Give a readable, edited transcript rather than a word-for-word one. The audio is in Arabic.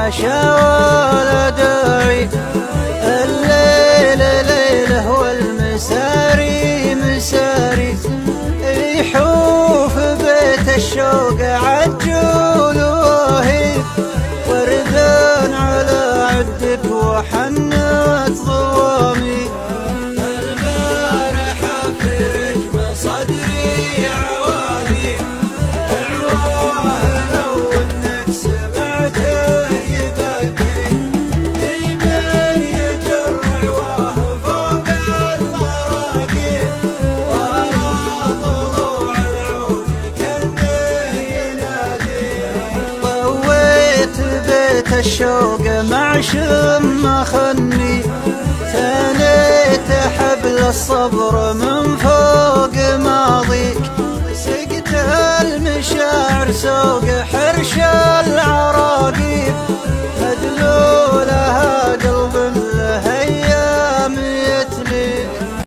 الحاشا ولا داعي. الليل ليله والمساري مساري، يحوف بيت الشوق عجول وهيب، وردان على عدك وحنت ضوامي. البارحة في رجم صدري عوالي، عواه لو انك سمعته يبكي، يبين يجر عواه فوق المراقي، ورا طلوع العود كنه ينادي. طويت بيت الشوق مع شم خني، ثنيت حبل الصبر من فوق ماضيك، سقت المشاعر سوق حرش